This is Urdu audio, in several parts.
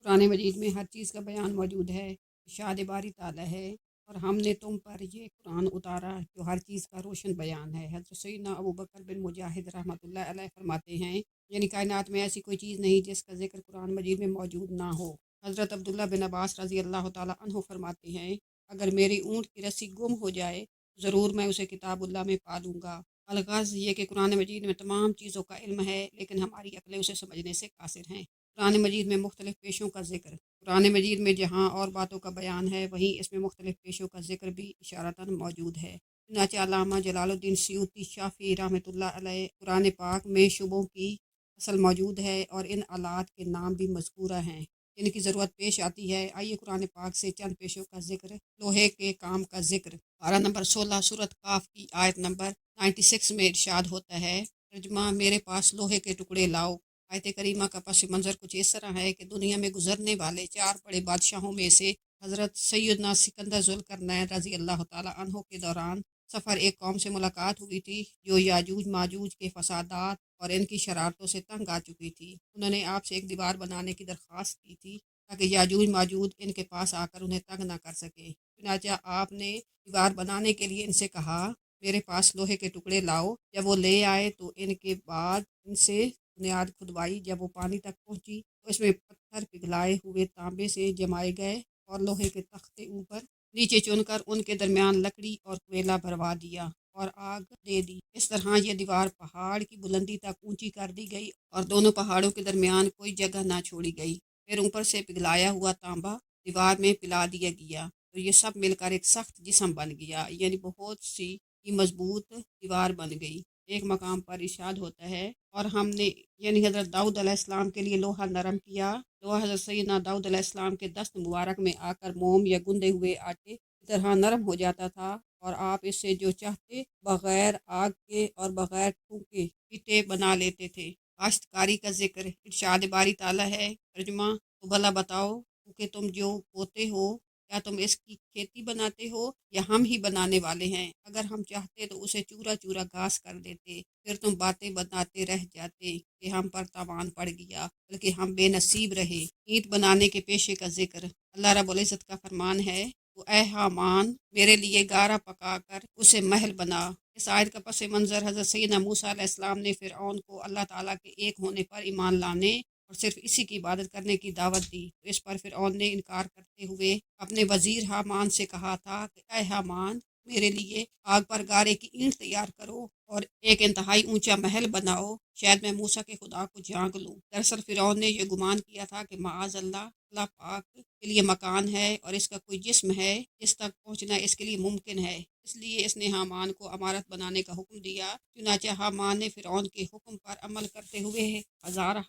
قرآن مجید میں ہر چیز کا بیان موجود ہے۔ ارشاد باری تعالیٰ ہے اور ہم نے تم پر یہ قرآن اتارا جو ہر چیز کا روشن بیان ہے۔ حضرت سیدنا ابو بکر بن مجاہد رحمۃ اللہ علیہ فرماتے ہیں، یعنی کائنات میں ایسی کوئی چیز نہیں جس کا ذکر قرآن مجید میں موجود نہ ہو۔ حضرت عبداللہ بن عباس رضی اللہ تعالیٰ عنہ فرماتے ہیں، اگر میری اونٹ کی رسی گم ہو جائے ضرور میں اسے کتاب اللہ میں پالوں گا۔ الغرض یہ کہ قرآن مجید میں تمام چیزوں کا علم ہے، لیکن ہماری عقلیں اسے سمجھنے سے قاصر ہیں۔ قرآن مجید میں مختلف پیشوں کا ذکر۔ قرآن مجید میں جہاں اور باتوں کا بیان ہے وہیں اس میں مختلف پیشوں کا ذکر بھی اشارتاً موجود ہے۔ چنانچہ علامہ جلال الدین سیوطی شافعی رحمۃ اللہ علیہ قرآن پاک میں شبوں کی اصل موجود ہے اور ان آلات کے نام بھی مذکورہ ہیں جن کی ضرورت پیش آتی ہے۔ آئیے قرآن پاک سے چند پیشوں کا ذکر۔ لوہے کے کام کا ذکر۔ پارہ نمبر 16 سورۃ قاف کی آیت نمبر 96 میں ارشاد ہوتا ہے، ترجمہ میرے پاس لوہے کے ٹکڑے لاؤ۔ آیت کریمہ کا پس منظر کچھ اس طرح ہے کہ دنیا میں گزرنے والے 4 بڑے بادشاہوں میں سے حضرت سیدنا سکندر ذوالقرنین رضی اللہ تعالیٰ عنہ کے دوران سفر ایک قوم سے ملاقات ہوئی تھی جو یاجوج ماجوج کے فسادات اور ان کی شرارتوں سے تنگ آ چکی تھی۔ انہوں نے آپ سے ایک دیوار بنانے کی درخواست کی تھی تاکہ یاجوج ماجوج ان کے پاس آ کر انہیں تنگ نہ کر سکے۔ چنانچہ آپ نے دیوار بنانے کے لیے ان سے کہا، میرے پاس لوہے کے ٹکڑے لاؤ۔ جب وہ لے آئے تو ان کے بعد ان سے بنیاد کھدوائی۔ جب وہ پانی تک پہنچی تو اس میں پتھر پگھلائے ہوئے تانبے سے جمائے گئے اور لوہے کے تختے اوپر نیچے چن کر ان کے درمیان لکڑی اور کوئلہ بھروا دیا اور آگ دے دی۔ اس طرح یہ دیوار پہاڑ کی بلندی تک اونچی کر دی گئی اور دونوں پہاڑوں کے درمیان کوئی جگہ نہ چھوڑی گئی۔ پھر اوپر سے پگھلایا ہوا تانبا دیوار میں پلا دیا گیا تو یہ سب مل کر ایک سخت جسم بن گیا، یعنی بہت سی مضبوط دیوار بن گئی۔ ایک مقام پر ارشاد ہوتا ہے، اور ہم نے یعنی حضرت داؤد علیہ السلام کے لیے لوہا نرم کیا۔ لوہا حضرت سیدنا داؤد علیہ السلام کے دست مبارک میں آ کر موم یا گندے ہوئے آٹے کی طرح نرم ہو جاتا تھا اور آپ اس سے جو چاہتے بغیر آگ کے اور بغیر پھونکے اینٹیں بنا لیتے تھے۔ کاشتکاری کا ذکر۔ ارشاد باری تعالیٰ ہے، ترجمہ تو بھلا بتاؤ کہ تم جو بوتے ہو کیا تم اس کی کھیتی بناتے ہو یا ہم ہی بنانے والے ہیں؟ اگر ہم چاہتے تو اسے چورا چورا گھاس کر دیتے، پھر تم باتیں بتاتے رہ جاتے کہ ہم پر تاوان پڑ گیا، بلکہ ہم بے نصیب رہے۔ اینٹ بنانے کے پیشے کا ذکر۔ اللہ رب العزت کا فرمان ہے، تو اے حامان میرے لیے گارا پکا کر اسے محل بنا۔ اس آیت کا پس منظر حضرت سیدنا موسیٰ علیہ السلام نے فرعون کو اللہ تعالیٰ کے ایک ہونے پر ایمان لانے اور صرف اسی کی عبادت کرنے کی دعوت دی، تو اس پر فرعون نے انکار کرتے ہوئے اپنے وزیر حامان سے کہا تھا کہ اے حامان میرے لیے آگ پر گارے کی اینٹ تیار کرو اور ایک انتہائی اونچا محل بناؤ، شاید میں موسیٰ کے خدا کو جانگ لوں۔ دراصل فرعون نے یہ گمان کیا تھا کہ معاذ اللہ اللہ پاک کے لیے مکان ہے اور اس کا کوئی جسم ہے جس تک پہنچنا اس کے لیے ممکن ہے، اس لیے اس نے حامان کو عمارت بنانے کا حکم دیا۔ چنانچہ حامان نے فرعون کے حکم پر عمل کرتے ہوئے ہزارہ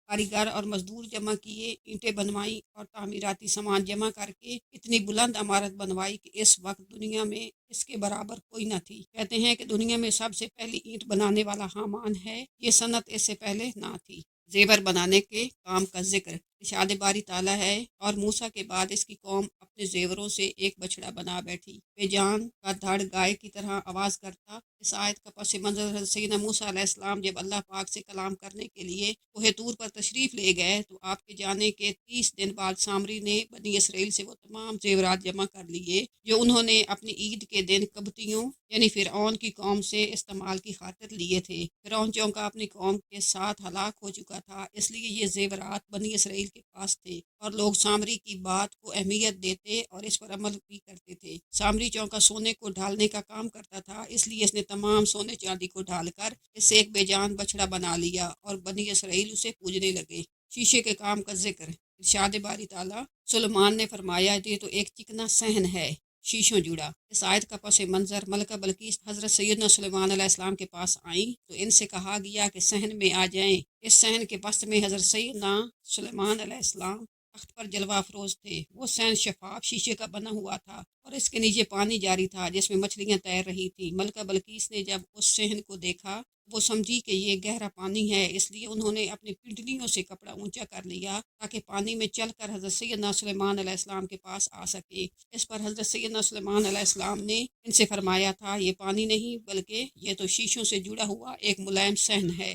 کاریگر اور مزدور جمع کیے، اینٹیں بنوائیں اور تعمیراتی سامان جمع کر کے اتنی بلند عمارت بنوائی کہ اس وقت دنیا میں اس کے برابر کوئی نہ تھی۔ کہتے ہیں کہ دنیا میں سب سے پہلی اینٹ بنانے والا حامان ہے، یہ صنعت اس سے پہلے نہ تھی۔ زیور بنانے کے کام کا ذکر۔ ارشاد باری تعالیٰ ہے، اور موسیٰ کے بعد اس کی قوم اپنے زیوروں سے ایک بچڑا بنا بیٹھی، بے جان کا دھڑ گائے کی طرح آواز کرتا۔ اس آیت کا پس منظر حضرت سیدنا موسیٰ علیہ السلام جب اللہ پاک سے کلام کرنے کے لیے کوہ طور پر تشریف لے گئے تو آپ کے جانے کے 30 دن بعد سامری نے بنی اسرائیل سے وہ تمام زیورات جمع کر لیے جو انہوں نے اپنی عید کے دن قبطیوں یعنی فرعون کی قوم سے استعمال کی خاطر لیے تھے۔ فرعون چونکہ اپنی قوم کے ساتھ ہلاک ہو چکا تھا، اس لیے یہ زیورات بنی اسرائیل کے پاس تھے اور لوگ سامری کی بات کو اہمیت دیتے اور اس پر عمل بھی کرتے تھے۔ سامری چونکہ سونے کو ڈھالنے کا کام کرتا تھا، اس لیے اس نے تمام سونے چاندی کو ڈھال کر اس سے ایک بے جان بچڑا بنا لیا اور بنی اسرائیل اسے پوجنے لگے۔ شیشے کے کام کا ذکر۔ ارشاد باری تعالیٰ، سلیمان نے فرمایا یہ تو ایک چکنا صحن ہے شیشوں جڑا۔ اس آیت کا پس منظر ملکہ بلقیس حضرت سیدنا سلیمان علیہ السلام کے پاس آئیں تو ان سے کہا گیا کہ صحن میں آ جائیں۔ اس صحن کے وسط میں حضرت سیدنا سلیمان علیہ السلام تخت پر جلوہ افروز تھے۔ وہ صحن شفاف شیشے کا بنا ہوا تھا اور اس کے نیچے پانی جاری تھا جس میں مچھلیاں تیر رہی تھیں۔ ملکہ بلقیس نے جب اس صحن کو دیکھا وہ سمجھی کہ یہ گہرا پانی ہے، اس لیے انہوں نے اپنی پنڈلیوں سے کپڑا اونچا کر لیا تاکہ پانی میں چل کر حضرت سیدنا سلیمان علیہ السلام کے پاس آ سکے۔ اس پر حضرت سیدنا سلیمان علیہ السلام نے ان سے فرمایا تھا، یہ پانی نہیں بلکہ یہ تو شیشوں سے جڑا ہوا ایک ملائم صحن ہے۔